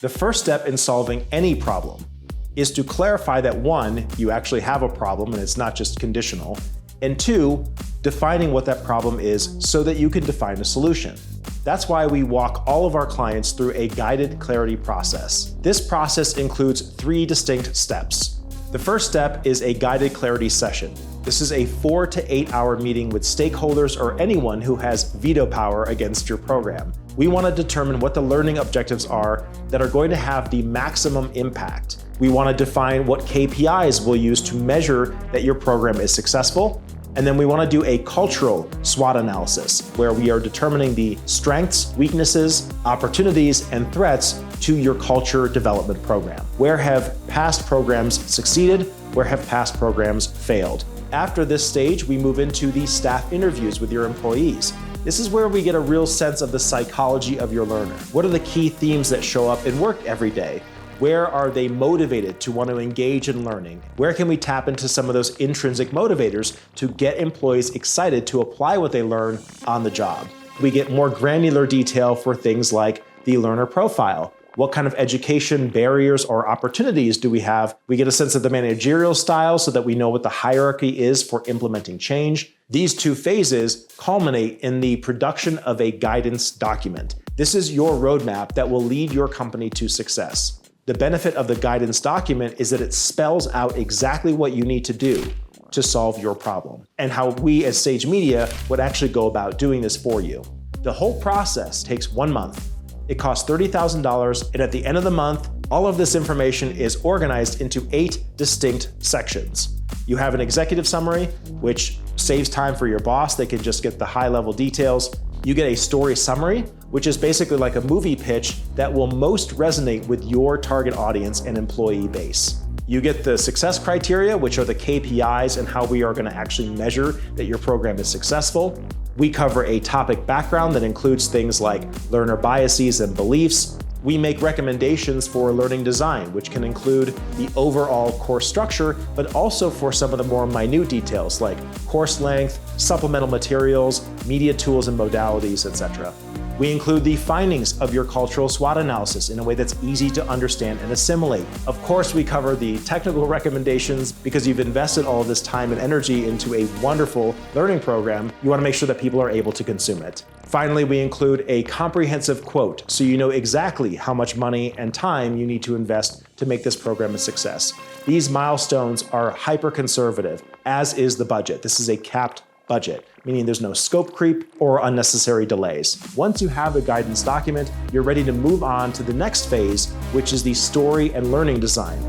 The first step in solving any problem is to clarify that 1, you actually have a problem and it's not just conditional, and 2, defining what that problem is so that you can define a solution. That's why we walk all of our clients through a guided clarity process. This process includes 3 distinct steps. The first step is a guided clarity session. This is a 4 to 8 hour meeting with stakeholders or anyone who has veto power against your program. We want to determine what the learning objectives are that are going to have the maximum impact. We want to define what KPIs we'll use to measure that your program is successful. And then we want to do a cultural SWOT analysis where we are determining the strengths, weaknesses, opportunities, and threats to your culture development program. Where have past programs succeeded? Where have past programs failed? After this stage, we move into the staff interviews with your employees. This is where we get a real sense of the psychology of your learner. What are the key themes that show up in work every day? Where are they motivated to want to engage in learning? Where can we tap into some of those intrinsic motivators to get employees excited to apply what they learn on the job? We get more granular detail for things like the learner profile. What kind of education barriers or opportunities do we have? We get a sense of the managerial style so that we know what the hierarchy is for implementing change. These 2 phases culminate in the production of a guidance document. This is your roadmap that will lead your company to success. The benefit of the guidance document is that it spells out exactly what you need to do to solve your problem and how we as Sage Media would actually go about doing this for you. The whole process takes 1 month. It costs $30,000, and at the end of the month, all of this information is organized into 8 distinct sections. You have an executive summary, which saves time for your boss. They can just get the high-level details. You get a story summary, which is basically like a movie pitch that will most resonate with your target audience and employee base. You get the success criteria, which are the KPIs and how we are going to actually measure that your program is successful. We cover a topic background that includes things like learner biases and beliefs. We make recommendations for learning design, which can include the overall course structure, but also for some of the more minute details like course length, supplemental materials, media tools and modalities, etc. We include the findings of your cultural SWOT analysis in a way that's easy to understand and assimilate. Of course, we cover the technical recommendations because you've invested all of this time and energy into a wonderful learning program. You want to make sure that people are able to consume it. Finally, we include a comprehensive quote so you know exactly how much money and time you need to invest to make this program a success. These milestones are hyper-conservative, as is the budget. This is a capped budget, meaning there's no scope creep or unnecessary delays. Once you have the guidance document, you're ready to move on to the next phase, which is the story and learning design.